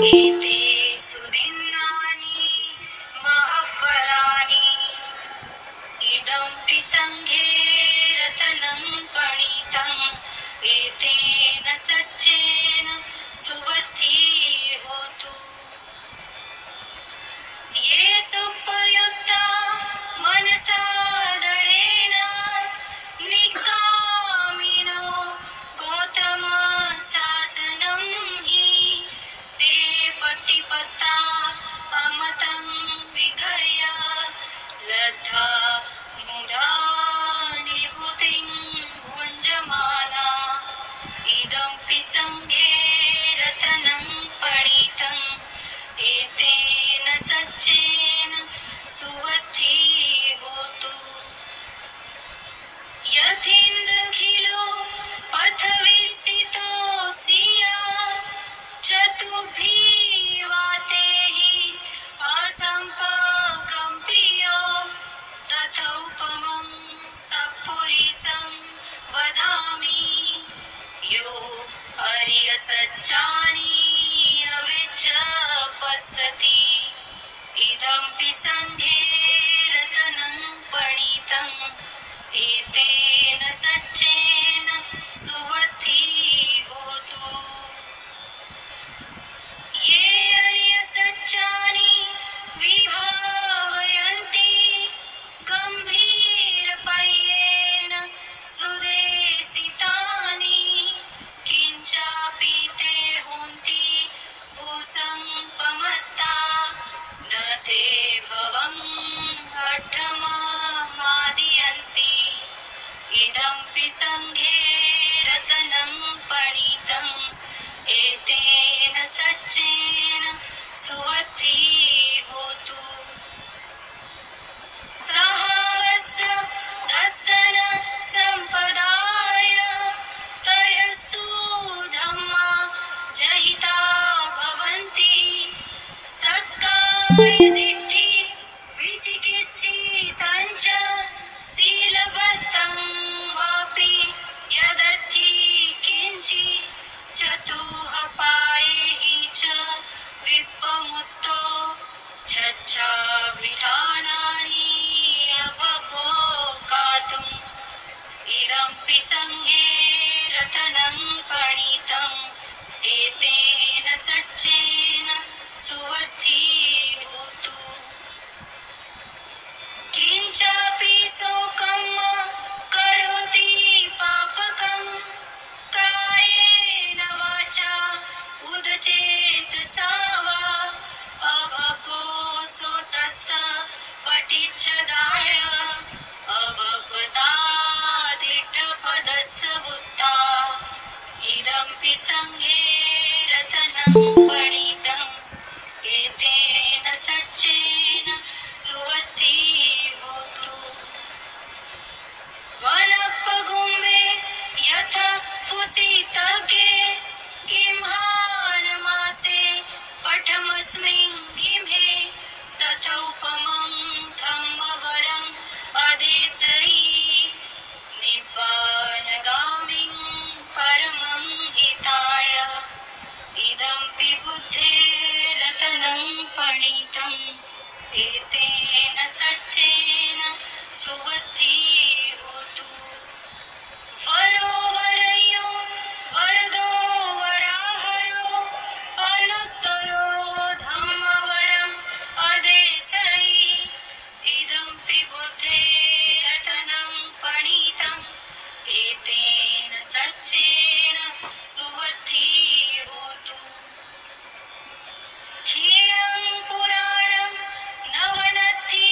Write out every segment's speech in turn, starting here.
एते सुदिनानि महफलानि इदमपि संघे रत्नं पणितम् एतेन सच्चेन सुवथी होतु ये सुपयुक्ता मनसा दृढेन निकामिनो गौतम शासनं हि ते पतिपत्ता अमतं विगह्य लब्ध्वा मुदा निभृतिं भुञ्जमाना इदमपि संघे रत्नं पणितम् एतेन सच्चेन सुवथी होतु यथेन्द्रखिलो पथविसितो सिया चतुर्भिः वातैः असम्पकम्पियो तथोपमं सपुरीशं वदामि यो अर्यसच्चानि अविच्छ पश्यति इदमपि संघे रत्नं पणितम् एतेन सच्चेन सुवथी होतु ये अर्यसच्चानि विभावयन्ति गम्भीरपयेन सुदेशितानि किञ्चापि ते होन्ति भूसङ्पमत्ता न ते भवं अट्टममादयन्ति इदमपि संघे रत्नं पणितम् एतेन सच्चेन सुवथी होतु सहावस्य दर्शन सम्पदाय तयसु धम्मा जहिता भवन्ति सत्काय दिट्ठि विचिकित्सितं च शीलबद्धं वापि यदर्थि किञ्चित् चतुःपायैः च विप्रमुक्तो छच्छाभिधानानि अवभोगातुम् इदमपि संघे रत्नं पणितम् एतेन सच्चेन सुवथी होतु किञ्चापि शोकं करोति पापकं कायेन वाचा उदचेतसा वा अभवोऽसौ तस्य पटिच्छदाय अभवदादिष्टपदस्य बुद्धा इदमपि संघे रत्नं पणितम् एतेन सच्चेन सुवथी होतु वनपगुम्बे यथा फुसितगे किंहानमासे पठमस्मिन् गिम्हे तथोपमं धम्मवरम् अदेशयि निब्बानगामिं परमं हिताय इदमपि बुद्धेरतनं पणितम् एतेन सच्चेन सुवथी होतु वरो वरयो वरदो वराहरो अनुत्तरो धम्मवरम् अदेशयि इदमपि बुद्धेरतनं पणितम् एतेन सच्चेन सुवथी होतु क्षीणं पुराणं नवनत्थि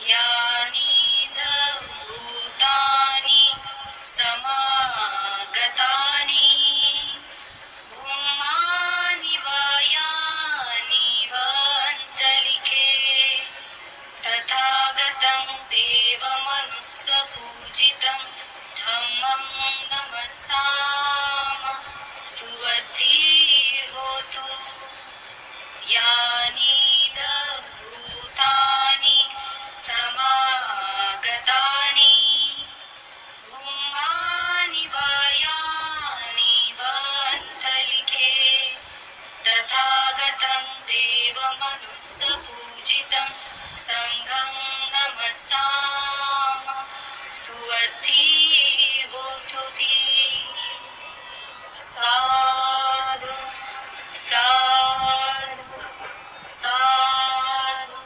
यानि च भूतानि समागतानि ब्रह्माणि वायानि वान्तरिक्षे तथागतं देवमनुस्सपूजितं धम्मं नमस्साम सुवद्धिर्होतु यानि च भूतानि समागतानि ब्रह्माणि वायानि वान्तरिक्षे तथागतं देवमनुस्सपूजितं सङ्घं नमस्साम सुवद्धिर्होतु ते। साधु साधु साधु।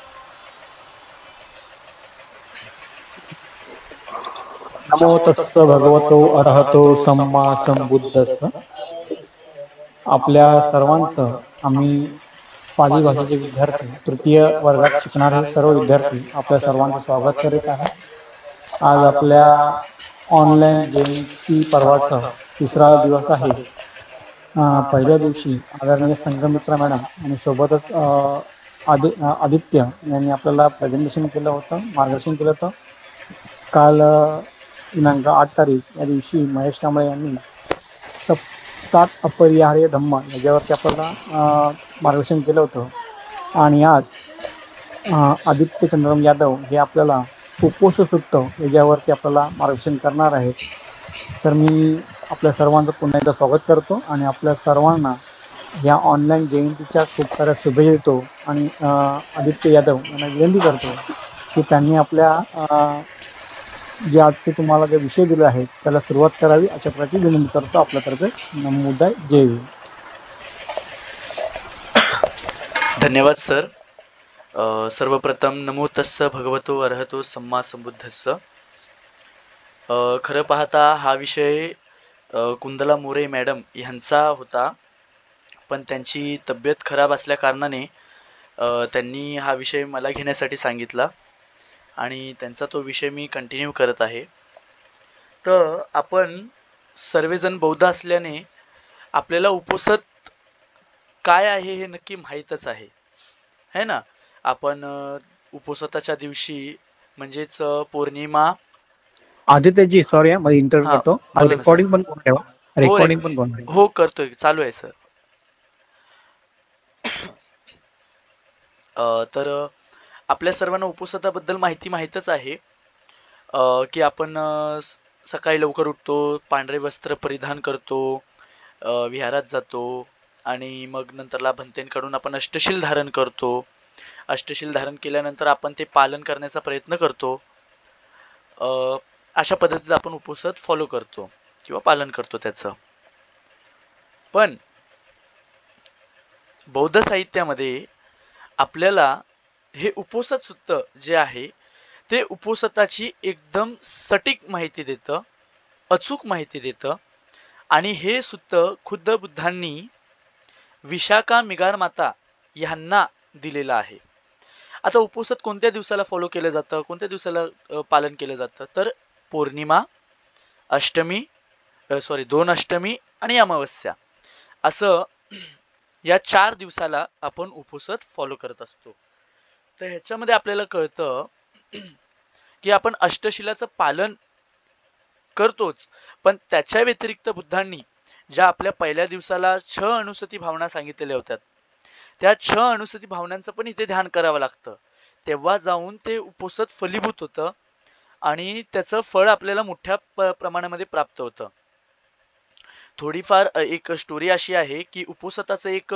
नमो तस्स भगवतो अरहतो सम्मा संबुद्धस्स. आपल्या सर्वांचं आम्ही पाली भाषेचे विद्यार्थी तृतीय वर्गात शिकणारे सर्व विद्यार्थी आपल्या सर्वांचं स्वागत करीत आहे. आज आपल्या ऑनलाईन जयंती पर्वाचा तिसरा दिवस आहे. पहिल्या दिवशी आदरणीय संघमित्रा मॅडम आणि सोबतच आदित्य यांनी आपल्याला प्रेझेंटेशन केलं होतं, मार्गदर्शन केलं होतं. काल दिनांक 8 तारीख या दिवशी महेश कांबळे यांनी 7 अपरिहार्य धम्म याच्यावरती आपल्याला मार्गदर्शन केलं होतं. आणि आज आदित्य चंद्रम यादव हे आपल्याला उपोष सूक्त याच्यावरती आपल्याला मार्गदर्शन करणार आहेत. तर मी आपल्या सर्वांचं पुन्हा एकदा स्वागत करतो आणि आपल्या सर्वांना या ऑनलाईन जयंतीच्या खूप साऱ्या शुभेच्छा देतो. आणि आदित्य यादव यांना विनंती करतो की त्यांनी आपल्या जे आजचे तुम्हाला जे विषय दिले आहेत त्याला सुरुवात करावी अशा प्रकारची विनंती करतो आपल्यातर्फे. नमोदाय जय भीम. धन्यवाद सर. सर्वप्रथम नमो तस्स भगवतो अरहतो सम्मा संबुद्धस्स. खरं पाहता हा विषय कुंदला मोरे मॅडम यांचा होता, पण त्यांची तब्येत खराब असल्या कारणाने त्यांनी हा विषय मला घेण्यासाठी सांगितला आणि त्यांचा तो विषय मी कंटिन्यू करत आहे. तर आपण सर्वजण बौद्ध असल्याने आपल्याला उपोषण काय आहे हे नक्की माहीतच आहे ना. आपण उपोषणाच्या दिवशी म्हणजेच पौर्णिमा. आदित्यजी सॉरी मध्ये इंटरव्ह्यू करतो. रेकॉर्डिंग पण करून ठेवा. रेकॉर्डिंग पण करून ठेवा. हो करतोय, चालू आहे सर. तर आपल्या सर्वांना उपोषणाबद्दल माहीतच आहे की आपण सकाळी लवकर उठतो, पांढरे वस्त्र परिधान करतो, विहारात जातो आणि मग नंतरला भंतेंकडून आपण अष्टशील धारण करतो. अष्टशील धारण केल्यानंतर आपण ते पालन करण्याचा प्रयत्न करतो. अशा पद्धतीत आपण उपोषण फॉलो करतो किंवा पालन करतो त्याचं. पण बौद्ध साहित्यामध्ये आपल्याला हे उपोषण सूत्र जे आहे ते उपोषणाची एकदम सटीक माहिती देतं, अचूक माहिती देतं. आणि हे सूत्र खुद्द बुद्धांनी विशाखा मिगार माता यांना दिलेलं आहे. आता उपोषण कोणत्या दिवसाला फॉलो केलं जातं, कोणत्या दिवसाला पालन केलं जातं, तर पौर्णिमा, अष्टमी, 2 अष्टमी आणि अमावस्या असं या 4 दिवसाला आपण उपोषण फॉलो करत असतो. तर ह्याच्यामध्ये आपल्याला कळतं की आपण अष्टशिलाचं पालन करतोच, पण त्याच्या व्यतिरिक्त बुद्धांनी ज्या आपल्या पहिल्या दिवसाला 6 अनुसती भावना सांगितलेल्या होत्या, त्या 6 अनुसती भावनांचं पण इथे ध्यान करावं लागतं. तेव्हा जाऊन ते उपोषण फलीभूत होतं आणि त्याचं फळ आपल्याला मोठ्या प्रमाणामध्ये प्राप्त होतं. थोडीफार एक स्टोरी अशी आहे की उपोषणाचं एक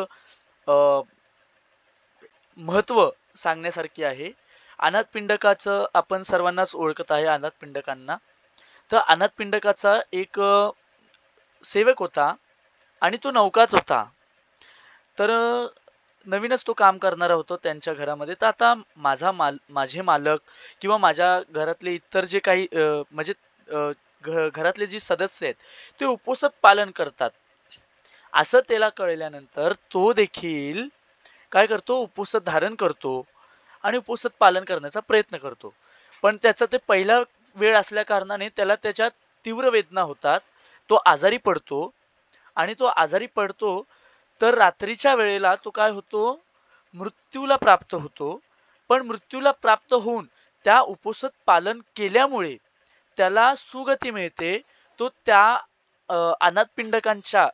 महत्व सांगण्यासारखी आहे. अनाथपिंडकाचं आपण सर्वांनाच ओळखत आहे अनाथपिंडकांना. तर अनाथपिंडकाचा एक सेवक होता आणि तो नौकाच होता. तर नवीनच तो काम करणारा होता त्यांच्या घरामध्ये. तर आता माझे मालक किंवा माझ्या घरातले इतर जे काही म्हणजे घरातले जे सदस्य आहेत ते उपोषण पालन करतात असं त्याला कळल्यानंतर तो देखील काय करतो, उपोषण धारण करतो आणि उपवासात पालन करण्याचा प्रयत्न करतो. पण त्याचा ते पहिला वेळ असल्या कारणाने त्याला त्याच्यात तीव्र वेदना होतात. तो आजारी पडतो आणि तो आजारी पडतो तर रात्रीच्या वेळेला तो काय होतो? मृत्यूला प्राप्त होतो. पण मृत्यूला प्राप्त होऊन त्या उपवासात पालन केल्यामुळे त्याला सुगती मिळते. तो त्या अनाथपिंडकांच्या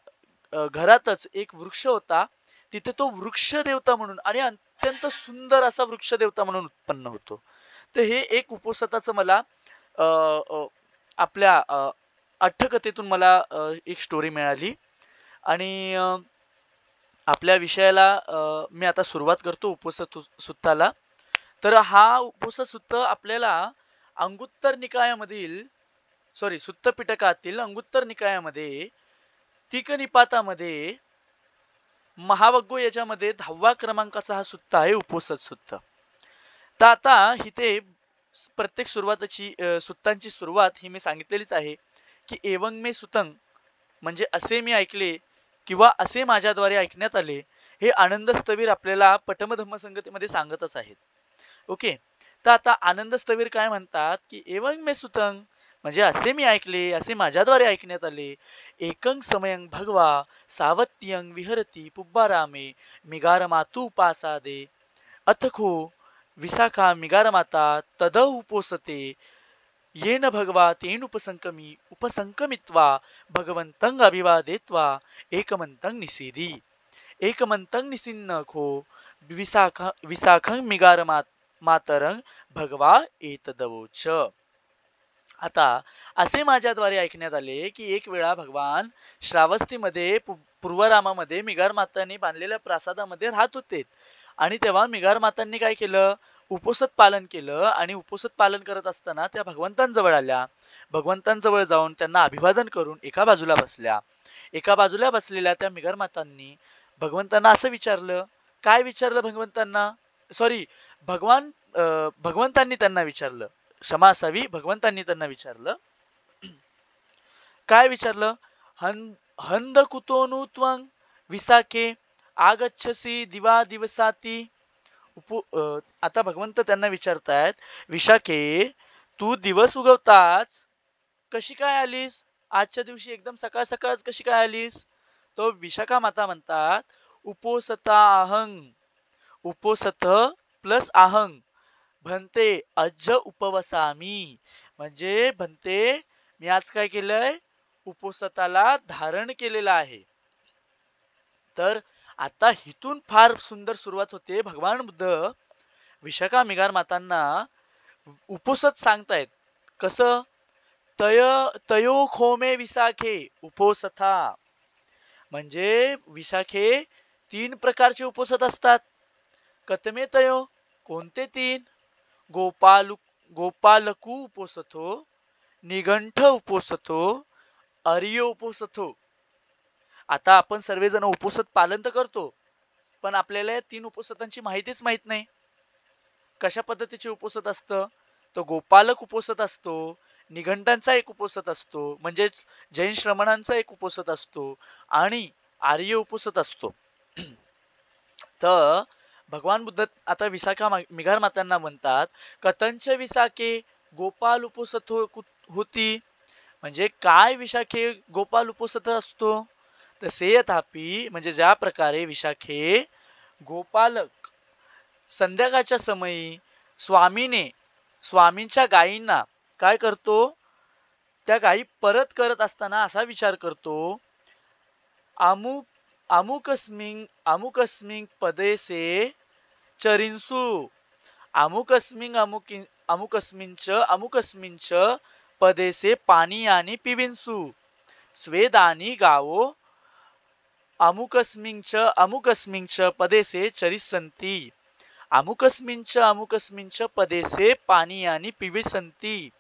घरातच एक वृक्ष होता. तिथे तो वृक्ष देवता म्हणून आणि अत्यंत सुंदर असा वृक्ष देवता म्हणून उत्पन्न होतो. तर हे एक उपवासाचं मला अ, अ, आपल्या अट्टकथेतून मला एक स्टोरी मिळाली आणि आपल्या विषयाला मी आता सुरुवात करतो सुत्ताला. तर हा उपसुत्त आपल्याला अंगुत्तर निकायामधील सुत्त पिटकातील अंगुत्तर निकायामध्ये तिक निपातामध्ये महावग्गो याच्यामध्ये 10वा क्रमांकाचा हा सुत्त आहे उपसत सुत्त. तर आता इथे प्रत्येक सुत्तांची सुरुवात ही मी सांगितलेलीच आहे की एवंग मे सुतंग म्हणजे असे मी ऐकले किंवा असे माझ्याद्वारे ऐकण्यात आले. हे आनंद स्थवीर आपल्याला पटम धम्म संगतीमध्ये सांगतच आहेत. ओके. तर आता आनंद स्थवीर काय म्हणतात की एवंग मे सुतंग म्हणजे असे मी ऐकले, असे माझ्याद्वारे ऐकण्यात आले. एकंग समयं भगवा सावत्यंग विहरती पुब्बारामे मिगारमातू उपासादे अथखो विशाखा मिगारमाता तद उपोसते येन भगवा तेन उपसंकमित्वा भगवंतं अभिवादेत्वा एकमंतं निषेधी एकमंतं निसिन्नखो विशाखं मातरं भगवा एतदवोच. आता असे माझ्याद्वारे ऐकण्यात आले की एक वेळा भगवान श्रावस्तीमध्ये पूर्वरामामध्ये मिगार मातांनी बांधलेल्या प्रासादामध्ये राहत होते आणि तेव्हा मिगार मातांनी काय केलं? उपवासात पालन केलं आणि उपवासात पालन करत असताना त्या भगवंतांजवळ आल्या. भगवंतांजवळ जाऊन त्यांना अभिवादन करून एका बाजूला बसल्या. एका बाजूला बसलेल्या त्या मिगार मातांनी भगवंतांना असं विचारलं. काय विचारलं भगवंतांना? भगवंतांनी त्यांना विचारलं. क्षमा असावी, भगवंतांनी त्यांना विचारलं. काय विचारलं? हंद कुतोनु त्वं विसाखे आगच्छसी दिवा दिवसाती. आता भगवंत त्यांना विचारतायत, विशाखे तू दिवस उगवताच कशी काय आलीस? आजच्या दिवशी एकदम सकाळ सकाळच कशी काय आलीस? तो विशाखा माता म्हणतात, उपोसता अहंग. उपोसत प्लस अहंग भंते अज्ज उपवसामी. म्हणजे भंते मी आज काय केलंय? उपवासाला धारण केलेलं आहे. तर आता हिथून फार सुंदर सुरुवात होते. भगवान बुद्ध विशाखा मिगार मातांना उपवासात सांगतायत. कसं? तयो खोमे विशाखे उपोसथा. म्हणजे विशाखे 3 प्रकारचे उपवासात असतात. कतमे तयो कोणते 3? गोपालकू उपोसतो, निगंठ उपोसतो, अर्य उपोसतो. आता आपण सर्वजण उपवासात पालन तर करतो, पण आपल्याला या 3 उपवासांची माहितीच माहित नाही. कशा पद्धतीचे उपवासात असतं? तो गोपालक उपवासात असतो, निघंटांचा एक उपवासात असतो, म्हणजेच जैन श्रमणांचा एक उपवासात असतो आणि आर्य उपवासात असतो. तर भगवान बुद्ध आता विशाखा मिगार मातांना म्हणतात, कथंच विशाखे गोपाल उपवासत होती. म्हणजे काय विशाखे गोपाल उपवासत असतो? तसे तथापि म्हणजे ज्या प्रकारे विशाखे गोपालक संध्याकाळच्या समयी स्वामींच्या गायींना काय करतो? त्या गायी परत करत असताना असा विचार करतो, अमुकस्मिंग पदेसे चरिन्सु अमुकस्मिंच पदेसे पानीयानी पिविन्सु स्वेदानी गावो अमुकस्मिंच पदेसे चरिसन्ति अमुकस्मिंच पदेसे पानीयानी पिविसन्ति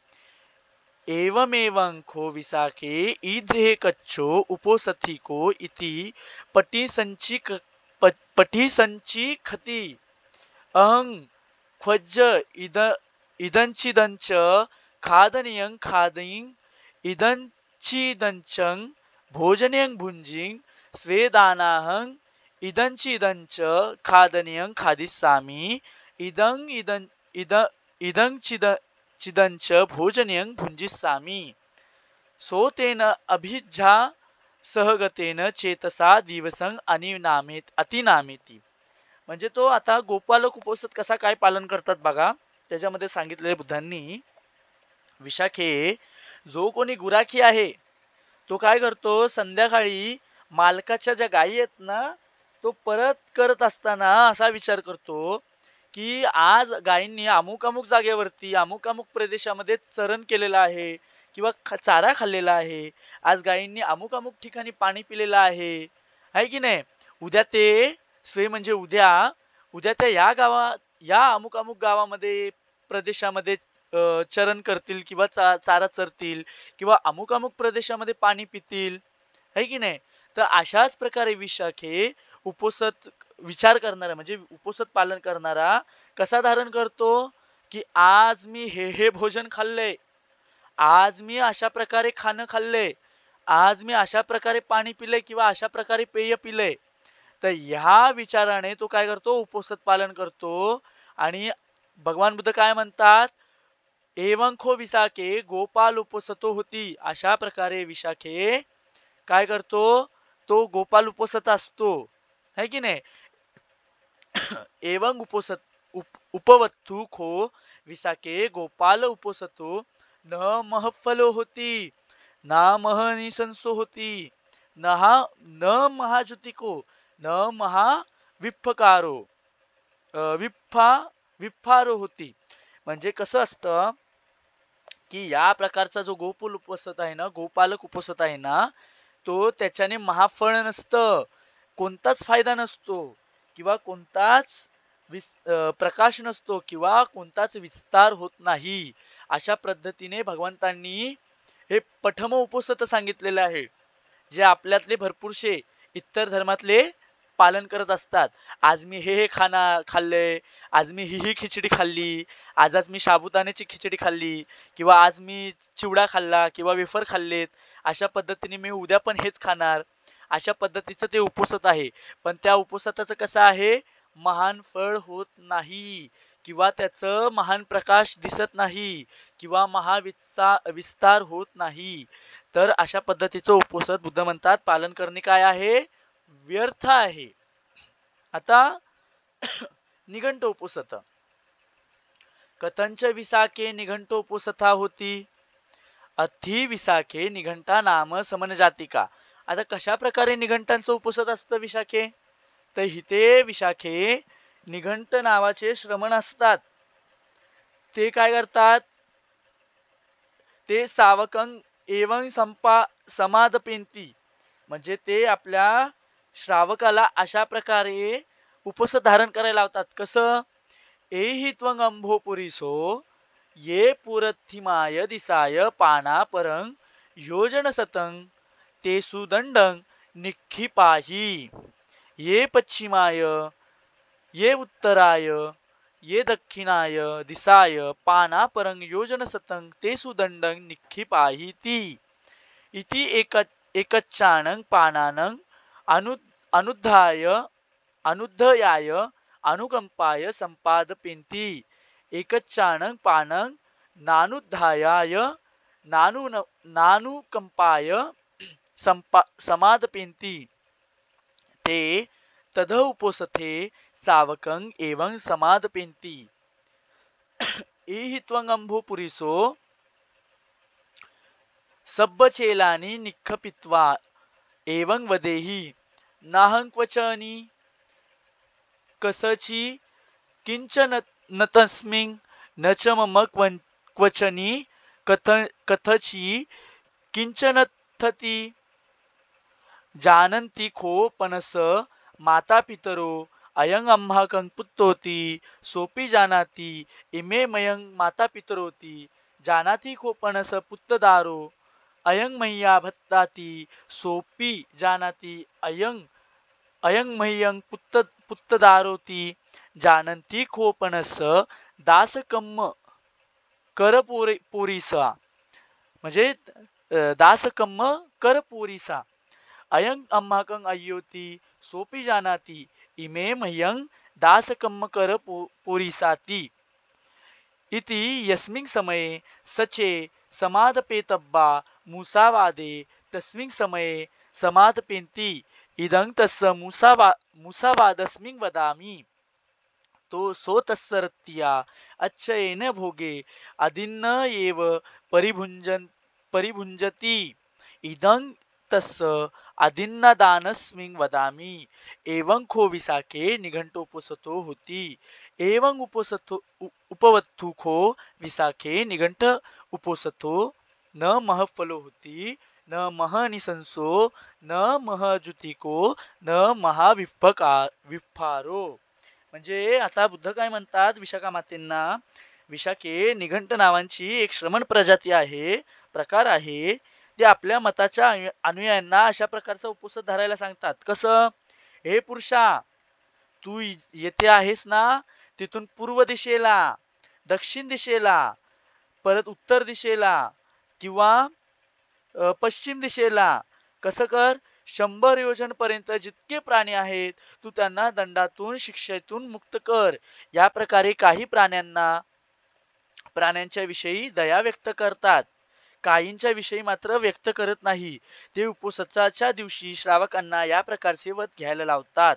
एवमेवं खो विशाखे ईधे कच्छो उपोसथिको इति पठिसंची खती अहं ख्वज्ज इदंचिदंच खादनीयं खादयिं इदंचिदंचं भोजनीयं भुंजिं स्वेदानाहं इदंचिदंच खादनीयं खादिस्सामि इदं इदं इद इदं चिदंच भोजनीयं भुञ्जिस्सामि सोतेन अभिज्झा सहगतेन चेतसा दिवसं अतिनामेती. म्हणजे तो आता गोपालक उपोषित कसा काय पालन करतात बघा. त्याच्यामध्ये सांगितलेले बुद्धांनी, विशाखे जो कोणी गुराखी आहे तो काय करतो, संध्याकाळी मालकाच्या ज्या गायी आहेत ना, तो परत करत असताना असा विचार करतो की आज गायींनी अमुक अमुक जागेवरती अमुक अमुक प्रदेशामध्ये चरण केलेलं आहे किंवा चारा खाल्लेला आहे. आज गायींनी अमुक अमुक ठिकाणी पाणी पिलेलं आहे की नाही. उद्या ते म्हणजे उद्या त्या या अमुक अमुक गावामध्ये प्रदेशामध्ये चरण करतील किंवा चारा चरतील किंवा अमुक अमुक प्रदेशामध्ये पाणी पितील, है की नाही. तर अशाच प्रकारे विशाखे उपोषित विचार करणारा म्हणजे उपोषित पालन करणारा कसा धारण करतो की आज मी हे भोजन खाल्लंय, आज मी अशा प्रकारे खाणं खाल्लंय, आज मी अशा प्रकारे पाणी पिलंय किंवा अशा प्रकारे पेय पिलंय. तर ह्या विचाराने तो काय करतो, उपोषित पालन करतो. आणि भगवान बुद्ध काय म्हणतात, एवं खो विशाखे गोपाल उपोषतो होती. अशा प्रकारे विशाखे काय करतो, तो गोपाल उपोषित असतो, है की नाही. एवं उपवत्तु खो विशाखे गोपाल उपोषतो न महफलो होती ना महनिसंसो होती न महाजुतिको न महाविप्फकारो विप्फारो होती. म्हणजे कसं असतं की या प्रकारचा जो गोकुल उपोषित आहे ना, गोपालक उपोषित आहे ना, तो त्याच्याने महाफळ नसतं, कोणताच फायदा नसतो किंवा कोणताच प्रकाश नसतो किंवा कोणताच विस्तार होत नाही. अशा पद्धतीने भगवंतांनी हे पठम उपोषित सांगितलेलं आहे, जे आपल्यातले भरपूरशे इतर धर्मातले पालन करत असतात. आज मी हे खाल्लंय, आज मी ही खिचडी खाल्ली, आज मी साबुदाण्याची खिचडी खाल्ली किंवा आज मी चिवडा खाल्ला किंवा वेफर खाल्लेत, अशा पद्धतीने मी उद्या पण हेच खाणार. अशा पद्धतीचं ते उपोषित आहे. पण त्या उपोषिताचं कसं आहे, महान फळ होत नाही किंवा त्याचं महान प्रकाश दिसत नाही किंवा विस्तार होत नाही. तर अशा पद्धतीचं उपोषित बुद्ध म्हणतात पालन करणे काय आहे, व्यर्थ आहे. आता निघंट उपोषित. कथंच विशाखे निघंटो उपोषिता होती अथि विशाखे निघंटा नाम समन जातिका. आता कशा प्रकारे निघंटांचं उपोषित असतं विशाखे, तर हिते विशाखे निघंट नावाचे श्रमण असतात. ते काय करतात, ते सावकं एवं समादपेंती. म्हणजे ते आपल्या श्रावकाला अशा प्रकारे उपोषित धारण करायला लावतात. कसं, एहि त्वं अंभो पुरीसो ये पुरथिमाय दिसाय पाना परं योजन सतं ते सुदंडं निक्षिपाहि ये पश्चिमाय ये उत्तराय ये दक्षिणाय दिसाय पाना परं योजन सतं ते सुदंडं निक्षिपाहिति इति एकच्चानं पानानं अनुद्धयाय अनुकंपाय संपादपेंती. एकच्चानं पानं नानुध्याय नानुकंपाय समादपेंती ते तद उपोषथे सावकं एवं समादपेंती. एहि त्वं अंभो पुरीसो सब्बचेलानि निक्षपित्वा एवं वदेहि नाहं क्वचनी कसची किंचन न तस्मिन् न च मम क्वचनी कथची किंचन थति जानन्ति खो पनस माता पितरो अयं अम्हाकं पुत्रोति सोपि जानाति इमे मयं माता पितरोति जानाति खो पनस पुत्तदारो अयं मह्या भत्ताति सोपि जानाति अयं मह्यं पुत्तदारोति जानन्ति खो पनस दासकम्म करपोरीसा. म्हणजे दासकम्म करपोरीसा अयं अम्हाकं अय्योति सोपि जानाति इमे मह्यं दास कम्मकर पोरिसाती इति यस्मिन् समये सचे समादपेतब्बा मुसावादे तस्मिन् समये समादपेन्ति इदं तस्य मुसावादस्मिन् वदामि तो सोतस्सरत्या अच्छयेन भोगे अदिन्न एव परिभुञ्जति इदं तस्य अदिन्नदानस्मिन् वदामि एवं खो विसाखे निघंटोपसतो होती एवं उपवत्थु खो विसाखे निघंट उपोसतो न महफलो होती न महनिसंसो न महजुतिको न विफारो. म्हणजे आता बुद्ध काय म्हणतात विशाखा मातेंना, विशाखे निघंट नावांची एक श्रमण प्रजाती आहे, प्रकार आहे, ते आपल्या मताच्या अनुयायांना अशा प्रकारचा उपवास धरायला सांगतात. कसं? हे पुरुषा, तू येथे आहेस ना, तिथून पूर्व दिशेला, दक्षिण दिशेला, परत उत्तर दिशेला किंवा पश्चिम दिशेला कसं कर, 100 योजन पर्यंत जितके प्राणी आहेत तू त्यांना दंडातून शिक्षेतून मुक्त कर. या प्रकारे काही प्राण्यांच्या विषयी दया व्यक्त करतात, काहींच्या विषयी मात्र व्यक्त करत नाही. ते उपवासाच्या दिवशी श्रावकांना या प्रकारचे व्रत घ्यायला लावतात.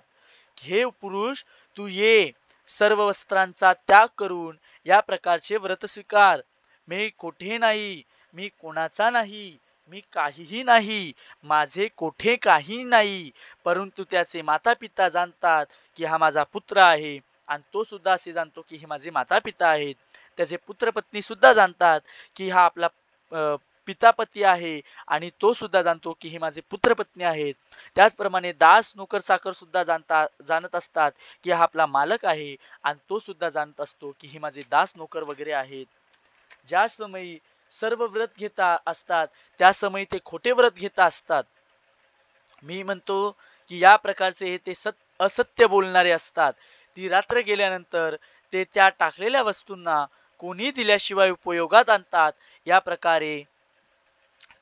हे पुरुष, तू ये, सर्व वस्त्रांचा त्याग करून या प्रकारचे व्रत स्वीकार. मी कोठे नाही, मी कोणाचा नाही, मी काहीही नाही, माझे कोठे काही नाही, परंतु त्याचे माता पिता जाणतात की हा माझा पुत्र आहे, आणि तो सुद्धा असे जाणतो की हे माझे माता पिता आहेत. त्याचे पुत्र पत्नी सुद्धा जाणतात की हा आपला पितापती आहे, आणि तो सुद्धा जाणतो की हे माझे पुत्र पत्नी आहेत. त्याचप्रमाणे दास नोकर चाकर सुद्धा जाणत असतात की हा आपला मालक आहे, आणि तो सुद्धा जाणत असतो की हे माझे दास नोकर वगैरे आहेत. ज्या समयी सर्व व्रत घेता असतात त्या समयी ते खोटे व्रत घेता असतात. मी म्हणतो की या प्रकारचे हे ते असत्य बोलणारे असतात. ती रात्र गेल्यानंतर ते त्या टाकलेल्या वस्तूंना कोणी दिल्याशिवाय उपयोगात आणतात. या प्रकारे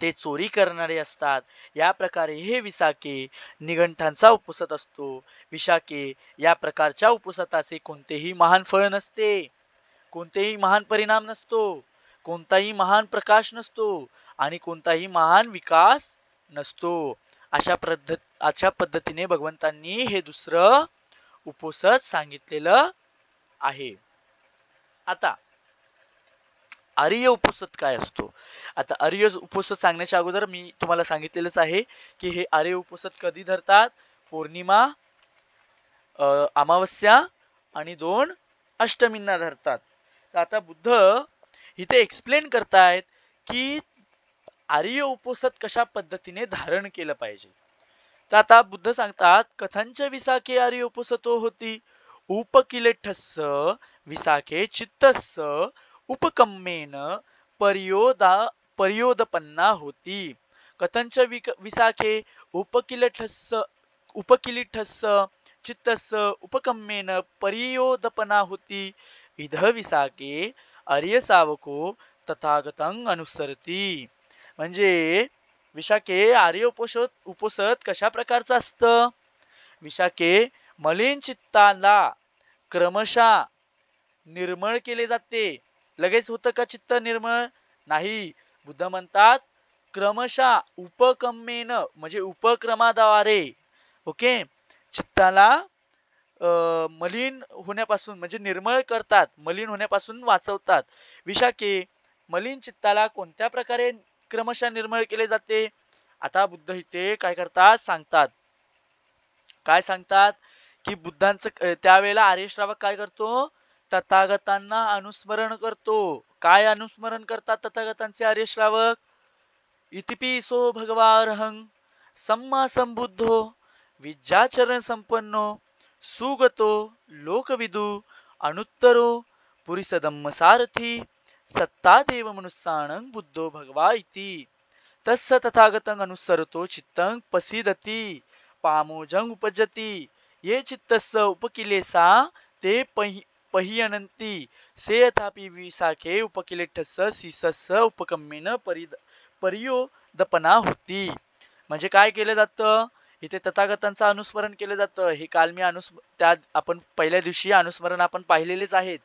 ते चोरी करणारे असतात. या प्रकारे हे विसाखे निघंटांचा उपसत असतो. विशाखे या प्रकारच्या उपसताचे कोणतेही महान फळ नसते, कोणतेही महान परिणाम नसतो, कोणताही महान प्रकाश नसतो, आणि कोणताही महान विकास नसतो. अशा पद्धतीने भगवंतांनी हे दुसरं उपोसत सांगितलेलं आहे. आता आर्य उपोसत काय असतो? आता आर्य उपोसत सांगण्याच्या अगोदर मी तुम्हाला सांगितलेलंच आहे की हे आर्य उपोसत कधी धरतात? पौर्णिमा, अमावस्या आणि 2 अष्टमींना धरतात. तर आता बुद्ध इथे एक्सप्लेन करतायत की आर्य उपोसत कशा पद्धतीने धारण केलं पाहिजे. तर आता बुद्ध सांगतात, कथंच विसाखे आर्य उपोसतो होती उपकिलेठस्य विसाखे चित्तस्य उपकम्मेन पर्योदपन्ना होती. कथंच विसाखे उपकिलीठस्य चित्तस्य उपकम्मेन पर्योदपना होती. इध विसाखे आर्य सावको तथागतं अनुसरती. म्हणजे विशाखे आर्य उपोसत कशा प्रकारचं असतं? विशाखे मलिन चित्ताला क्रमशः निर्मळ केले जाते. लगेच होतं का चित्त निर्मळ? नाही. बुद्ध म्हणतात क्रमशः उपकम्मेन, म्हणजे उपक्रमाद्वारे, ओके, चित्ताला मलिन होण्यापासून म्हणजे निर्मळ करतात, मलिन होण्यापासून वाचवतात. विशाखे मलिन चित्ताला कोणत्या प्रकारे क्रमशः निर्मळ केले जाते? आता बुद्ध इथे काय करतात सांगतात. काय सांगतात की बुद्धांचं त्यावेळेला आर्य श्रावक काय करतो? तथागतांना अनुस्मरण करतो. काय अनुस्मरण करतात तथागतांचे आर्य श्रावक? इतिपिसो भगवारहं सम्मा संबुद्धो विद्याचरण संपन्नो सुगतो लोकविदु अनुत्तरो पुरीसधम्मसारथी सत्तादेव मनुस्सानं बुद्धो भगवा इति तस्य तथागतं अनुसरतो चित्तं पसीदति पामोजं उपजति ये चित्तस्य उपकिलेसा ते पहियनन्ति से यथापि विसाखे उपकिलेठस्य सीसस्य उपकम्मेन पर्योदपना होती. म्हणजे काय केलं जातं? इथे तथागतांचं अनुस्मरण केलं जातं. हे काल मी त्या आपण पहिल्या दिवशी अनुस्मरण आपण पाहिलेलेच आहेत.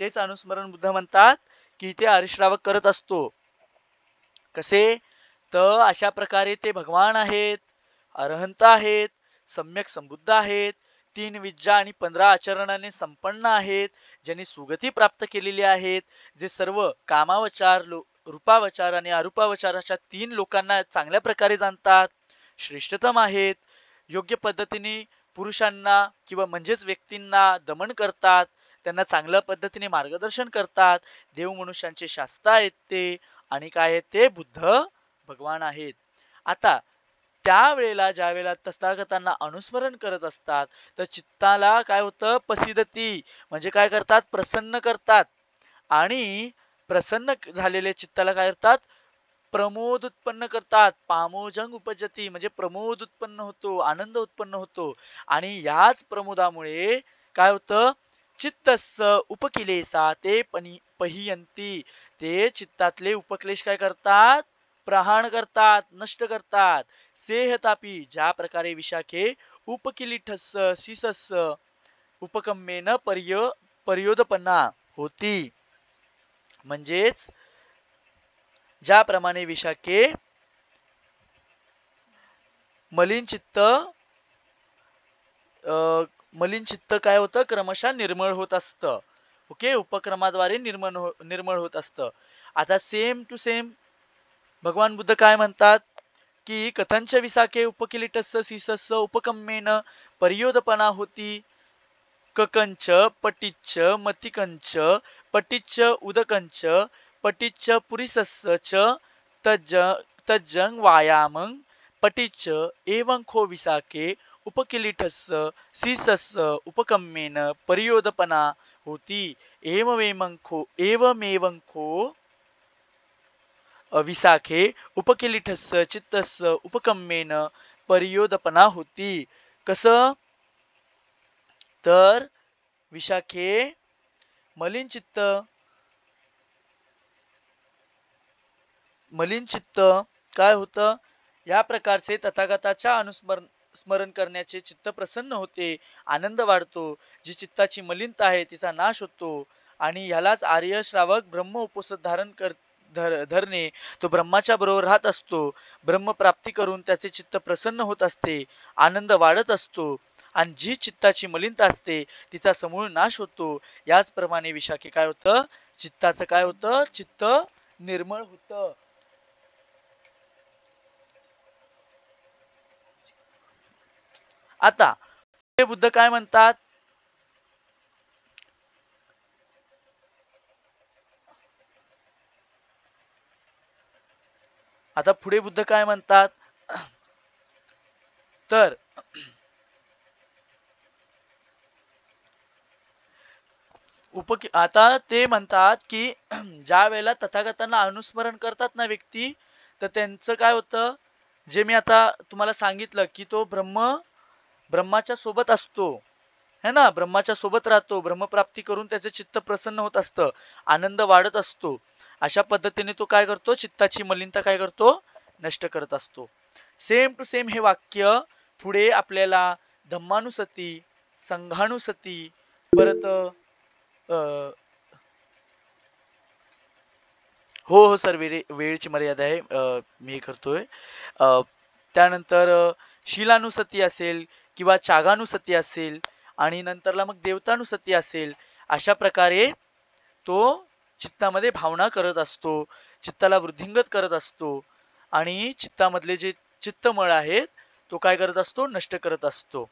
तेच अनुस्मरण बुद्ध म्हणतात की इथे हरिश्रावक करत असतो. कसे तर अशा प्रकारे ते भगवान आहेत, अरहंत आहेत, सम्यक संबुद्ध आहेत, 3 विद्या आणि 15 आचरणाने संपन्न आहेत, ज्यांनी सुगती प्राप्त केलेली आहेत, जे सर्व कामावचार, रूपावचार आणि अरूपावचार अशा 3 लोकांना चांगल्या प्रकारे जाणतात, श्रेष्ठतम आहेत, योग्य पद्धतीने पुरुषांना किंवा म्हणजेच व्यक्तींना दमन करतात, त्यांना चांगल्या पद्धतीने मार्गदर्शन करतात, देव मनुष्यांचे शास्त्र आहेत ते, आणि काय आहेत ते बुद्ध भगवान आहेत. आता त्यावेळेला ज्यावेळेला तथागतांना अनुस्मरण करत असतात तर चित्ताला काय होतं, पसिदती म्हणजे काय करतात, प्रसन्न करतात. आणि प्रसन्न झालेल्या चित्ताला काय करतात, प्रमोद उत्पन्न करतात. पामोजंग उपजती म्हणजे प्रमोद उत्पन्न होतो, आनंद उत्पन्न होतो. आणि याच प्रमोदामुळे काय होतं, चित्तस्स उपकिलेसा ते पहियंती, ते चित्तातले उपक्लेश काय करतात, प्रहाण करतात, नष्ट करतात. सेहतापी ज्या प्रकारे विशाखे उपकिलीठस्स सिसस्स उपकम्मेन पर्योदपन्ना होती, म्हणजेच ज्याप्रमाणे विशाखे मलिन चित्त काय होतं, क्रमशः निर्मळ होत असतं. ओके, उपक्रमाद्वारे निर्मळ होत असतं. आता सेम टू सेम भगवान बुद्ध काय म्हणतात की कथंच विसाखे उपकिलीटस्स सिसस्स उपकम्मेन पर्योदपना होती, ककंच पटिच्च मतिकंच पटिच्च उदकंच पटिच्च पुरिसस्स तज्जंग वायामं पटिच्च एवं खो विसाखे उपकिलीटस्स सिसस्स उपकम्मेन पर्योदपना होती, एवमेवं खो विसाखे उपकिलीठस्स चित्तस्स उपकम्मेन पर्योदपना होती. कसं तर विशाखे मलिन चित्त काय होतं, या प्रकारचे तथागताच्या स्मरण करण्याचे चित्त प्रसन्न होते, आनंद वाढतो, जी चित्ताची मलिनता आहे तिचा नाश होतो. आणि ह्यालाच आर्य श्रावक ब्रह्म उपोषण धरणे, तो ब्रह्माच्या बरोबर राहत असतो, ब्रह्म प्राप्ती करून त्याचे चित्त प्रसन्न होत असते, आनंद वाढत असतो. आणि जी चित्ताची मलिनता असते तिचा समूळ नाश होतो. याचप्रमाणे विशाखे काय होतं, चित्ताचं काय होतं, चित्त निर्मळ होतं. आता हे बुद्ध काय म्हणतात, आता पुढे बुद्ध काय म्हणतात तर आता ते म्हणतात की ज्या वेळेला तथागतांना अनुस्मरण करतात ना व्यक्ती, तर त्यांचं काय होतं, जे मी आता तुम्हाला सांगितलं की तो ब्रह्माच्या सोबत असतो है ना, ब्रह्माच्या सोबत राहतो, ब्रह्मप्राप्ती करून त्याचे चित्त प्रसन्न होत असतं, आनंद वाढत असतो. अशा पद्धतीने तो काय करतो, चित्ताची मलिनता काय करतो, नष्ट करत असतो. सेम टू सेम हे वाक्य पुढे आपल्याला धम्मानुसती, संघानुसती, परत हो सर, वेळेची मर्यादा आहे, मी करतोय. त्यानंतर शीलानुसती असेल किंवा चागानुसती असेल, आणि नंतरला मग देवतानुसती असेल. अशा प्रकारे तो चित्तामध्ये भावना करत असतो, चित्ताला वृद्धिंगत करत असतो, आणि चित्तामधले जे चित्तमळ आहेत तो काय करत असतो, नष्ट करत असतो.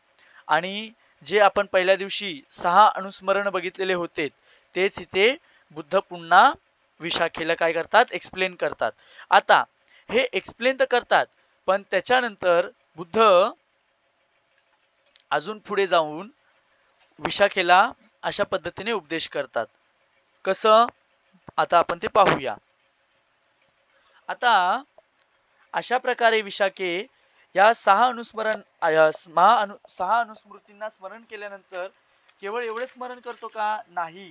आणि जे आपण पहिल्या दिवशी 6 अनुस्मरण बघितलेले होते, तेच इथे बुद्ध पुन्हा विशाखेला काय करतात, एक्सप्लेन करतात. आता हे एक्सप्लेन तर करतात, पण त्याच्यानंतर बुद्ध अजून पुढे जाऊन विशाखेला अशा पद्धतीने उपदेश करतात. कसं, आता आपण ते पाहूया. आता अशा प्रकारे विशाखे या 6 अनुस्मृतींना स्मरण केल्यानंतर केवळ एवढे स्मरण करतो का, नाही,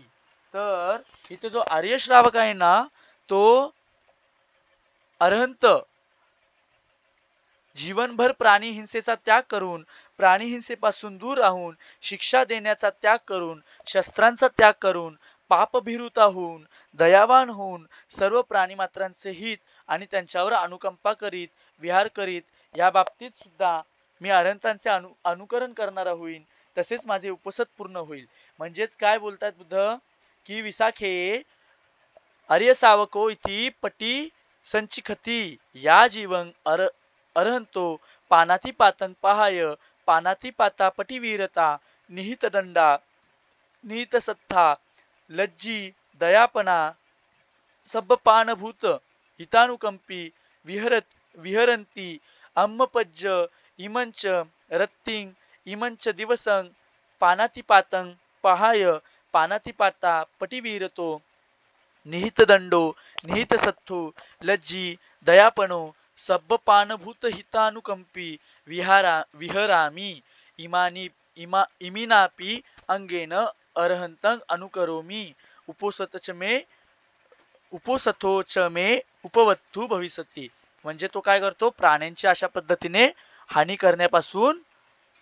तर इथे जो आर्य श्रावक आहे ना, तो अरहंत जीवनभर प्राणीहिंसेचा त्याग करून, प्राणीहिंसेपासून दूर राहून, शिक्षा देण्याचा त्याग करून, शस्त्रांचा त्याग करून, पापभिरुता होऊन, दयावान होऊन, सर्व प्राणीमात्रांचे हित आणि त्यांच्यावर अनुकंपा करीत विहार करीत, या बाबतीत सुद्धा मी अरहंतांचे अनुकरण करणारा होईन. तसेच माझे उपसत पूर्ण होईल. म्हणजेच काय बोलतात बुद्ध की विसाखे आर्य सावको इति पटी संचिखती या जीवन अरहंतो पानातिपातं पहाय पानातिपाता पटिवीरता निहितदंडा निहितसत्था लज्जी दयापणा सब्बपानभूत हितानुकंपी विहरंती अम्मपज्ज इमंच रत्तिं इमंच दिवसं पानातिपातं पहाय पानातिपाता पटिवीरतो निहितदंडो निहितसत्थो लज्जी दयापणो सब्बपानभूत हितानुकंपी विहरामी इमिनापि अंगेन अरहंतं अनुकरोमि उपोसथोच मे उपवत्तु भविष्यति. म्हणजे तो काय करतो, प्राण्यांची अशा पद्धतीने हानी करण्यापासून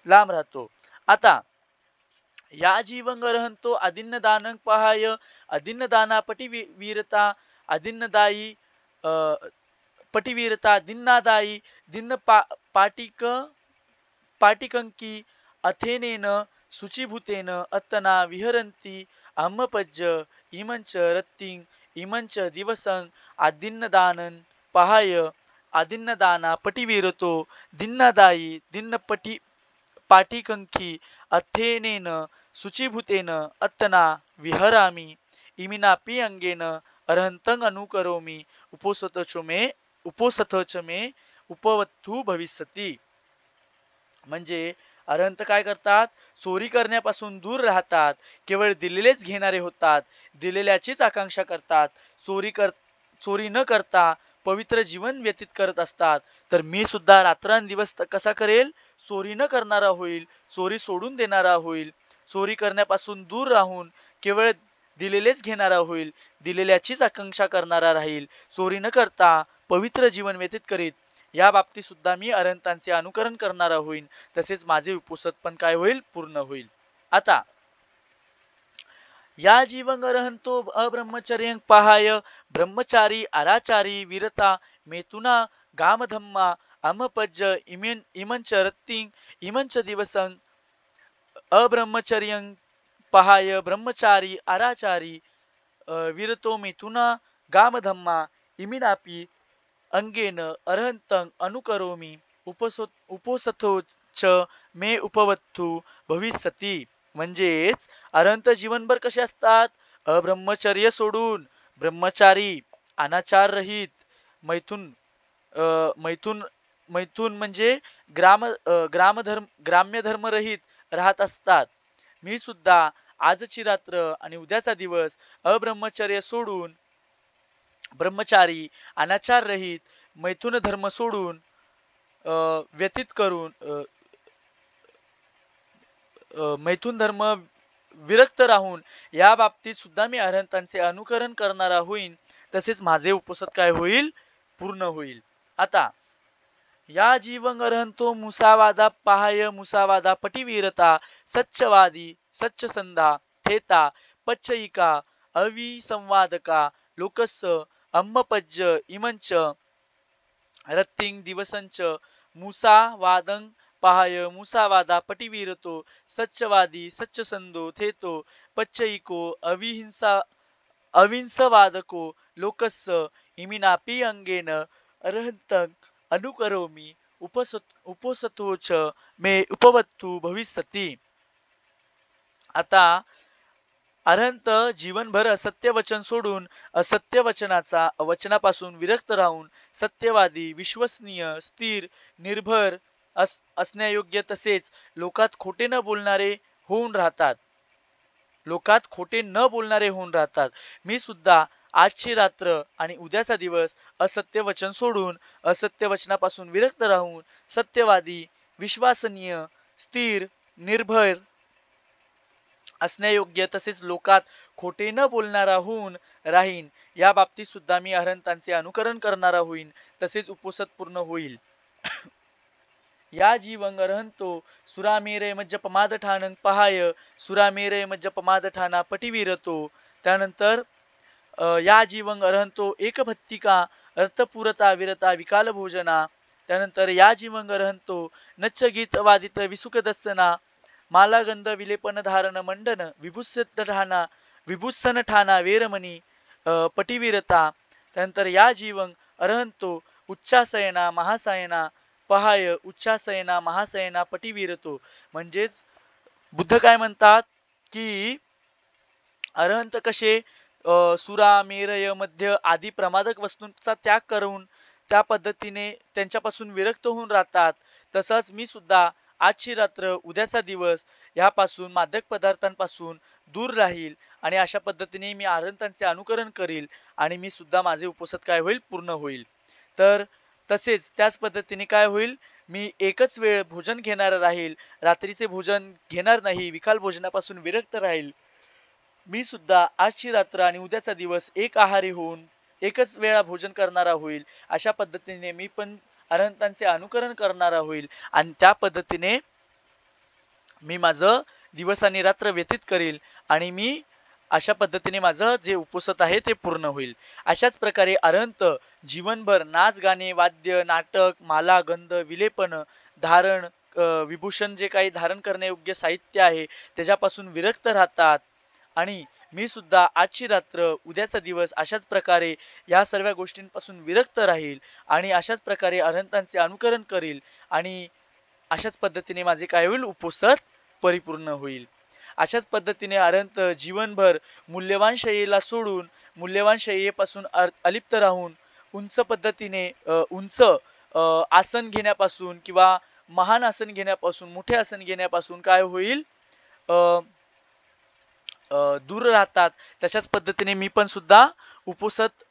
लांब राहतो. आता या जीवंग अरहंतो अदिन्न दानं पहाय अदिन्न पटी वीरता अदिन्नदायी पटिवीरता दिन्नादायी दिन्न पाटिकंकी अथेनेन शुचिभूतेन अत्तना विहरन्ति अम्मपज्ज इमंच रत्तिं इमंच दिवसं आदिन्नदानं पहाय आदिन्नदाना पटिवीरतो दिन्नादायी दिन्नपटी पाटिकंकी अथेनेन शुचिभूतेन अत्तना विहरामि इमिनापि अंगेन अरहंतं अनुकरोमि उपोसथच मे उपवत्तु भविष्यति. म्हणजे अरहंत काय करतात, चोरी करण्यापासून दूर राहतात, केवळ दिलेलेच घेणारे होतात, दिलेल्याचीच आकांक्षा करतात, चोरी न करता पवित्र जीवन व्यतीत करत असतात. तर मी सुद्धा रात्रंदिवस कसा करेल, चोरी न करणारा होईल, चोरी सोडून देणारा होईल, चोरी करण्यापासून दूर राहून केवळ दिलेलेच घेणारा होईल, दिलेल्याचीच आकांक्षा करणारा राहील, चोरी न करता पवित्र जीवन व्यतीत करीत. या बाबतीत सुद्धा मी अरहंतांचे अनुकरण करणारा होईल. तसेच माझे उपोसत पण काय होईल, पूर्ण होईल. आता या जीवंग अरहंतो अब्रह्मचर्यं पहाय ब्रह्मचारी आराचारी वीरता मेतुना गामधम्मा अमपज्ज इमंच रत्तिं इमंच दिवसं अब्रह्मचर्यं पहाय ब्रह्मचारी आराचारी वीरतो मेतुना गामधम्मा इमिनापि अंगेन अरहंतं अनुकरोमि उपोसथोच मे उपवत्तु भविष्यति. म्हणजेच अरहंत जीवनभर कसे असतात, अब्रह्मचर्य सोडून ब्रह्मचारी अनाचार रहित मैथुन मैथुन मैथुन म्हणजे ग्राम्य धर्म रहित राहत असतात. मी सुद्धा आजची रात्र आणि उद्याचा दिवस अब्रह्मचर्य सोडून ब्रह्मचारी अनाचार रहित मैथुन धर्म सोडून व्यतीत करून मैथुन धर्म विरक्त राहून या बाबतीत सुद्धा मी अरहंतांचे अनुकरण करणारा होईन. तसेच माझे उपसत काय होईल, पूर्ण होईल. आता या जीवंग अरहंतो मुसावादा पहाय मुसावादा पटिवीरता सच्चवादी सच्चसंधा थेता पच्चयिका अविसंवादका लोकस्स अम्मपज्ज इमंच रत्तिं दिवसंच मुसावादं पहाय मुसावादा पटिवीरतो सच्चवादी सच्चसंधो थेतो पच्चयिको अविंसवादको लोकस्स इमिनापि अंगेन अरहंतं अनुकरोमि उपोसथोच मे उपवत्तु भविष्यति. आता अरहंत जीवनभर असत्य वचन सोडून असत्य वचनापासून विरक्त राहून सत्यवादी विश्वसनीय स्थिर निर्भर असण्यायोग्य तसेच लोकात खोटे न बोलणारे होऊन राहतात. मी सुद्धा आजची रात्र आणि उद्याचा दिवस असत्य वचन सोडून असत्य वचनापासून विरक्त राहून सत्यवादी विश्वसनीय स्थिर निर्भय असण्यायोग्य तसेच लोकात खोटे न बोलणारा होऊन राहीन. या बाबतीत सुद्धा मी अरहंतांचे अनुकरण करणारा होईन. तसेच उपोसत पूर्ण होईल. या जीवंग अर्हंतो सुरामेरय मज्जपमादठानं पहाय सुरामेरय मज्जपमादठाना पटिविरतो. त्यानंतर या जीवंग अर्हंतो एकभत्तिका अर्थपुरता विरता विकाल भोजना. त्यानंतर या जीवंग अर्हंतो नच्च गीत वादित विसुक दස්සना मालागंध विलेपन धारण मंडन विभुसन ठाना वेरमणी पटिविरता. त्यानंतर या जीवंग अर्हंतो उच्चासयना महासायना पहाय उच्चासयना महासयना पटिविरतो. म्हणजेच बुद्ध काय म्हणतात की अरहंत कसे सुरा मेरय मध्य आदी प्रमादक वस्तूंचा त्याग करून त्या पद्धतीने त्यांच्यापासून विरक्त होऊन राहतात. तसंच मी सुद्धा आजची रात्र उद्याचा दिवस यापासून मादक पदार्थांपासून दूर राहील आणि अशा पद्धतीने मी अरहंतांचे अनुकरण करील आणि मी सुद्धा माझे उपसत काय होईल पूर्ण होईल. तर तसेच त्याच पद्धतीने काय होईल, मी एकच वेळ भोजन घेणार राहील, रात्रीचे भोजन घेणार नाही, विकाल भोजनापासून विरक्त राहील. मी सुद्धा आजची रात्र आणि उद्याचा दिवस एक आहारी होऊन एकच वेळा भोजन करणारा होईल. अशा पद्धतीने मी पण अरहंतांचे अनुकरण करणारा होईल आणि त्या पद्धतीने मी माझं दिवस आणि रात्र व्यतीत करील आणि मी अशा पद्धतीने माझं जे उपसत आहे ते पूर्ण होईल. अशाच प्रकारे अरहंत जीवनभर नाच गाणे वाद्य नाटक माला गंध विलेपन धारण विभूषण जे काही धारण करण्यायोग्य साहित्य आहे त्याच्यापासून विरक्त राहतात. आणि मी सुद्धा आजची रात्र उद्याचा दिवस अशाच प्रकारे या सर्व गोष्टींपासून विरक्त राहील आणि अशाच प्रकारे अरहंतांचे अनुकरण करील आणि अशाच पद्धतीने माझे काय होईल उपसत परिपूर्ण होईल. अशाच पद्धतीने अरहंत जीवनभर मूल्यवान शय्येला सोडून मूल्यवान शय्येपासून अलिप्त राहून उंच पद्धतीने उंच आसन घेण्यापासून किंवा महान आसन घेण्यापासून मोठे आसन घेण्यापासून काय होईल दूर राहतात. तशाच पद्धतीने मी पण सुद्धा उपसत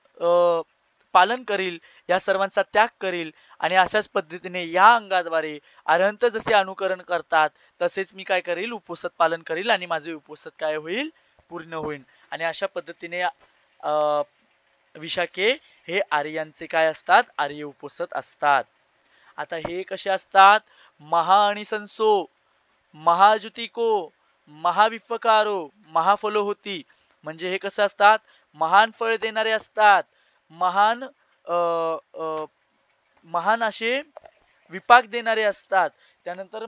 पालन करील, या सर्वांचा त्याग करील आणि अशाच पद्धतीने या अंगाद्वारे अरहंत जसे अनुकरण करतात तसेच मी काय करील उपसत पालन करील आणि माझे उपसत काय होईल पूर्ण होईल. आणि अशा पद्धतीने विशाखे हे आर्यांचे काय असतात आर्य उपसत असतात. आता हे कसे असतात महा आणि संसो महाजुतिको महाविफकारो महाफलो होती. म्हणजे हे कसं असतात महान फळ देणारे असतात, महान असे विपाक देणारे असतात, त्यानंतर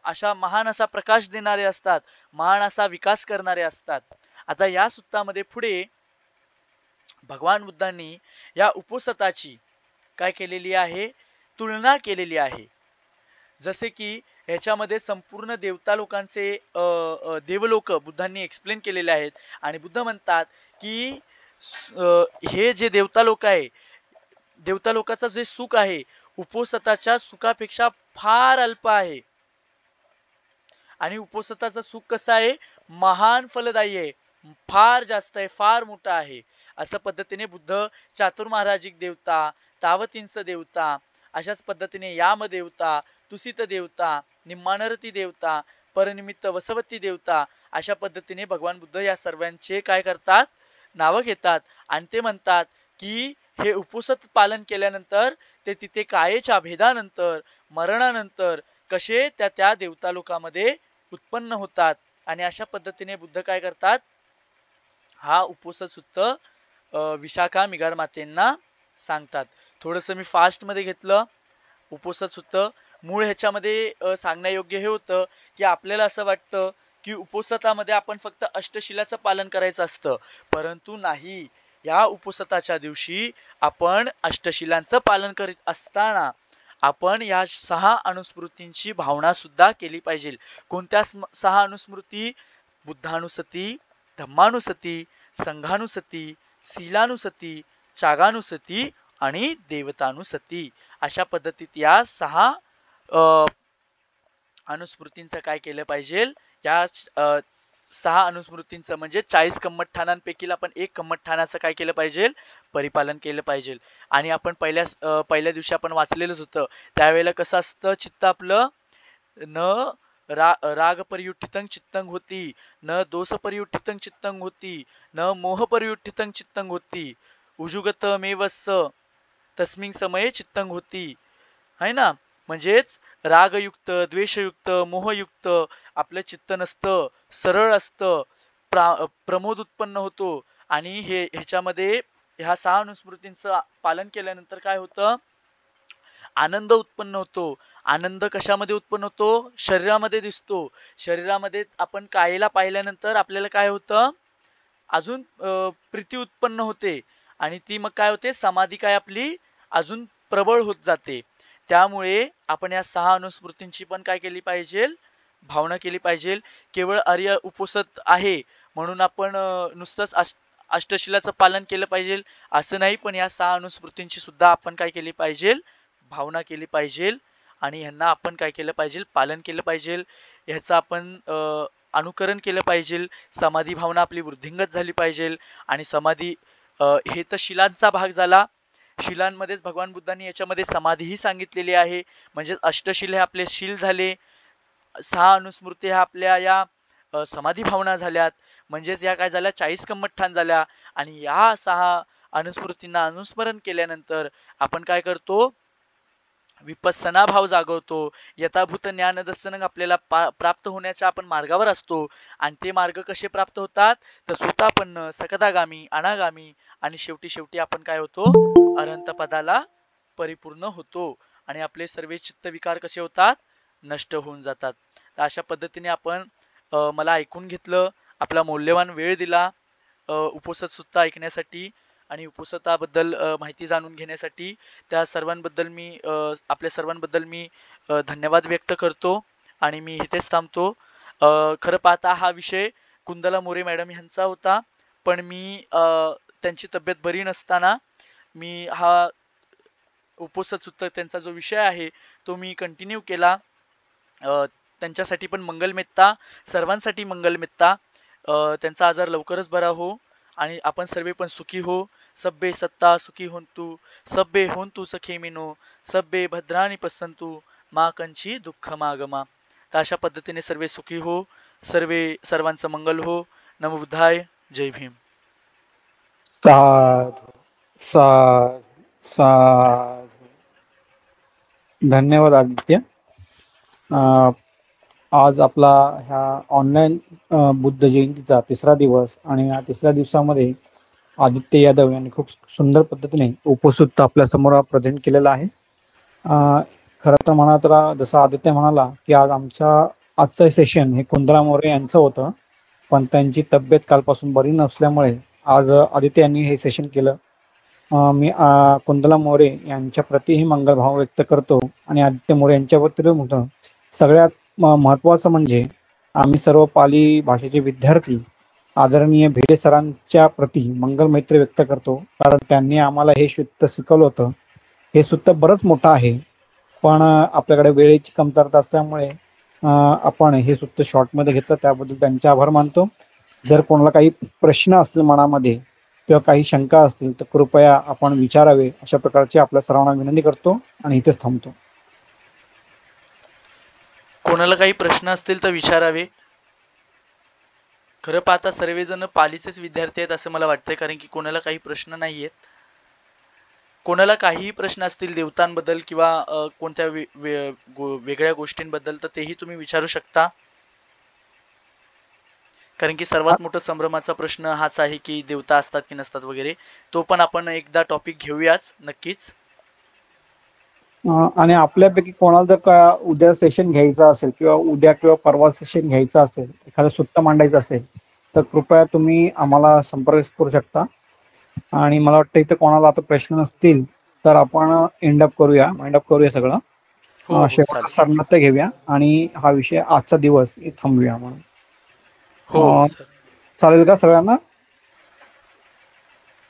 अशा महान असा प्रकाश देणारे असतात, महान असा विकास करणारे असतात. आता या सुत्तामध्ये पुढे भगवान बुद्धांनी या उपसताची काय केलेली आहे तुलना केलेली आहे. जसे की ह्याच्यामध्ये संपूर्ण देवता लोकांचे देवलोक बुद्धांनी एक्सप्लेन केलेले आहेत आणि बुद्ध म्हणतात की हे जे देवता लोक आहे देवता लोकांचं जे सुख आहे उपोसताच्या सुखापेक्षा फार अल्प आहे आणि उपोसताचं सुख कसं आहे महान फलदायी आहे, फार जास्त आहे, फार मोठा आहे. अशा पद्धतीने बुद्ध चातुर्माराजिक देवता तावतींच देवता अशाच पद्धतीने याम देवता तुसित देवता निम्मानरती देवता परनिमित्त वसवती देवता अशा पद्धतीने भगवान बुद्ध या सर्वांचे काय करतात नावं घेतात आणि ते म्हणतात की हे उपसत पालन केल्यानंतर ते तिथे कायेच्या भेदानंतर मरणानंतर कसे त्या देवता लोकांमध्ये उत्पन्न होतात. आणि अशा पद्धतीने बुद्ध काय करतात हा उपसत सुत्त विशाखा मिगार मातेंना सांगतात. थोडंसं मी फास्ट मध्ये घेतलं उपसत सुत्त. मूळ ह्याच्यामध्ये सांगण्यायोग्य हे होतं की आपल्याला असं वाटतं की उपसतामध्ये आपण फक्त अष्टशिलाचं पालन करायचं असतं, परंतु नाही. या उपसताच्या दिवशी आपण अष्टशिलांचं पालन करीत असताना आपण या 6 अनुस्मृतींची भावना सुद्धा केली पाहिजे. कोणत्या 6 अनुस्मृती? बुद्धानुसती, धम्मानुसती, संघानुसती, शीलानुसती, चागानुसती आणि देवतानुसती. अशा पद्धतीत या 6 अनुस्मृतींचं काय केलं पाहिजे या 6 अनुस्मृतींचं म्हणजे 40 कम्मठठाणांपैकी आपण 1 कम्मठठाणाचं काय केलं पाहिजे परिपालन केलं पाहिजे. आणि आपण पहिल्या दिवशी आपण वाचलेलंच होतं त्यावेळेला कसं असतं चित्त आपलं न राग परियुठितं चित्तं होती, न दोष परियुठितं चित्तं होती, न मोह परियुठितं चित्तं होती, उजुगत मेवस्स तस्मिन समये चित्तं होती है ना. म्हणजेच रागयुक्त, द्वेषयुक्त, मोहयुक्त आपलं चित्त नसतं, सरळ असतं, प्रमोद उत्पन्न होतो. आणि ह्याच्यामध्ये ह्या 6 अनुस्मृतींचं पालन केल्यानंतर काय होतं? आनंद उत्पन्न होतो. आनंद कशामध्ये उत्पन्न होतो? शरीरामध्ये दिसतो. शरीरामध्ये आपण कायेला पाहिल्यानंतर आपल्याला काय होतं? अजून प्रीती उत्पन्न होते आणि ती मग काय होते? समाधी काय आपली अजून प्रबळ होत जाते. त्यामुळे आपण या 6 अनुस्मृतींची पण काय केली पाहिजे? भावना केली पाहिजे. केवळ आर्य उपोषित आहे म्हणून आपण नुसतंच अष्टशिलाचं पालन केलं पाहिजे असं नाही, पण या 6 अनुस्मृतींची सुद्धा आपण काय केली पाहिजे? भावना केली पाहिजे आणि ह्यांना आपण काय केलं पाहिजे? पालन केलं पाहिजे. ह्याचं आपण अनुकरण केलं पाहिजे. समाधी भावना आपली वृद्धिंगत झाली पाहिजे. आणि समाधी हे तर शिलांचा भाग झाला. शिलांमध्येच भगवान बुद्धांनी याच्यामध्ये समाधीही सांगितलेली आहे. म्हणजे अष्टशिल हे आपले शील झाले. 6 अनुस्मृती ह्या आपल्या या समाधी भावना झाल्यात. म्हणजेच या काय झाल्या? 40 कम्मठठाण झाल्या. आणि या 6 अनुस्मृतींना अनुस्मरण केल्यानंतर आपण काय करतो? विपස්සना भाव जागवतो. यथाभूत ज्ञान दर्शन आपल्याला प्राप्त होण्याच्या आपण मार्गावर असतो. आणि ते मार्ग कसे प्राप्त होतात? तर सुतापन्न, सकदागामी, अनागामी आणि शेवटी आपण काय होतो? अनंत पदाला परिपूर्ण होतो. आणि आपले सर्व चित्त विकार कसे होतात? नष्ट होऊन जातात. तर अशा पद्धतीने आपण मला ऐकून घेतलं, आपला मौल्यवान वेळ दिला उपोषित सुत्त ऐकण्यासाठी आणि उपोषिताबद्दल माहिती जाणून घेण्यासाठी. त्या सर्वांबद्दल मी आपल्या सर्वांबद्दल मी धन्यवाद व्यक्त करतो आणि मी इथेच थांबतो. खरं पाहता हा विषय कुंदला मोरे मॅडम यांचा होता, पण मी त्यांची तब्येत बरी नसताना मी हा उपोषित सुत्त त्यांचा जो विषय आहे तो मी कंटिन्यू केला. त्यांच्यासाठी पण मंगलमेत्ता, सर्वांसाठी मंगलमेत्ता. त्यांचा आजार लवकरच बरा हो आणि आपण सर्व पण सुखी हो. सब्बे सत्ता सुखी होंतु, सब्बे होंतु सखे मिनो, सब्बे भद्राणी पसंतु, मा कंची दुःख मागमा. तर अशा पद्धतीने सर्व सुखी हो, सर्वांचं मंगल हो. नमो बुद्धाय. जय भीम. साधु साधु साधु. धन्यवाद आदित्य. आज आपला ह्या ऑनलाईन बुद्ध जयंतीचा 3रा दिवस आणि या 3ऱ्या दिवसामध्ये आदित्य यादव यांनी खूप सुंदर पद्धतीने उपोषित आपल्या समोर प्रेझेंट केलेला आहे. खरं तर म्हणा तर जसं आदित्य म्हणाला की आज आजचं सेशन हे कुंदला मोरे यांचं होतं, पण त्यांची तब्येत कालपासून बरी नसल्यामुळे आज आदित्य यांनी हे सेशन केलं. मी कुंदला मोरे यांच्या प्रतिही मंगलभाव व्यक्त करतो आणि आदित्य मोरे यांच्यावरती होतं. सगळ्यात महत्त्वाचं म्हणजे आम्ही सर्व पाली भाषेचे विद्यार्थी आदरणीय भिडे सरांच्या प्रती मंगल मैत्री व्यक्त करतो, कारण त्यांनी आम्हाला हे सूत्र शिकवलं होतं. हे सूत्र बरंच मोठं आहे, पण आपल्याकडे वेळेची कमतरता असल्यामुळे आपण हे सूत्र शॉर्टमध्ये घेतलं, त्याबद्दल त्यांचे आभार मानतो. जर कोणाला काही प्रश्न असतील मनामध्ये किंवा काही शंका असतील तर कृपया आपण विचारावे, अशा प्रकारची आपल्या सर्वांना विनंती करतो आणि इथेच थांबतो. कोणाला काही प्रश्न असतील तर विचारावे. खरं पाहता सर्वजण पालीचेच विद्यार्थी आहेत असं मला वाटतंय, कारण की कोणाला काही प्रश्न नाही आहेत. कोणाला काहीही प्रश्न असतील देवतांबद्दल किंवा कोणत्या वेगळ्या गोष्टींबद्दल तर तेही तुम्ही विचारू शकता, कारण की सर्वात मोठा संभ्रमाचा प्रश्न हाच आहे की देवता असतात की नसतात वगैरे. तो पण आपण एकदा टॉपिक घेऊयाच नक्कीच. आणि आपल्यापैकी कोणाला जर का उद्या सेशन घ्यायचं असेल किंवा उद्या किंवा परवा सेशन घ्यायचं असेल, एखादं सूत्र मांडायचं असेल, तर कृपया तुम्ही आम्हाला संपर्क करू शकता. आणि मला वाटतं इथं कोणाला आता प्रश्न नसतील तर आपण एंडअप करूया सगळं. शेवटचा सरनात्य घेऊया आणि हा विषय आजचा दिवस थांबूया म्हणून. चालेल का सगळ्यांना?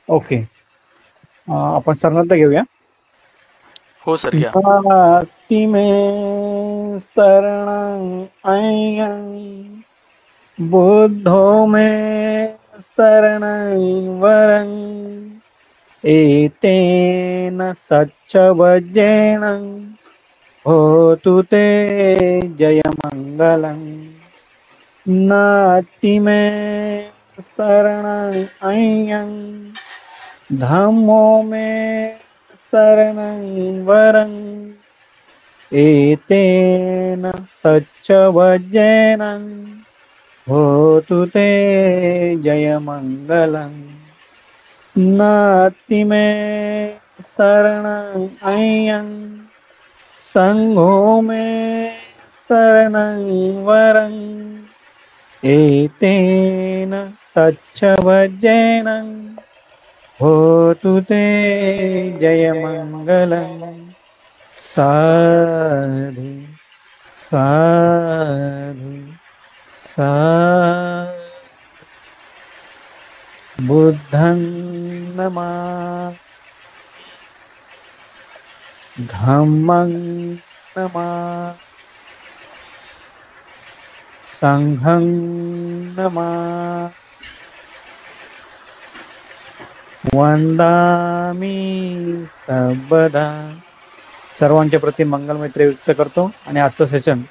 ओके, आपण सरनात्य घेऊया. हो सर घ्या. नास्ति में शरणं अयं, बुद्धो में शरणं वरं, एतेन सच्चवज्रेण होतु ते जयमंगलं. नास्ति में शरणं अयं, धम्मो में शरणं वरं, एतेन सच्चवज्जेन होतु ते जयमङ्गलम् नाति मे शरणं अय्यं संघो मे शरणं वरम् एतेन सच्चवज्जेन होतु ते जयमङ्गलम् साधु साधु साधु बुद्धं नमामि धम्मं नमामि संघं नमामि वंदामि सर्वदा. सर्वांच्या प्रती मंगलमैत्री व्यक्त करतो आणि आजचं सेशन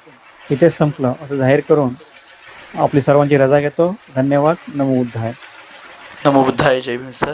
इथेच संपलं असं जाहीर करून आपली सर्वांची रजा घेतो. धन्यवाद. नमो बुद्धाय. नमो बुद्धाय. जय भीम सर.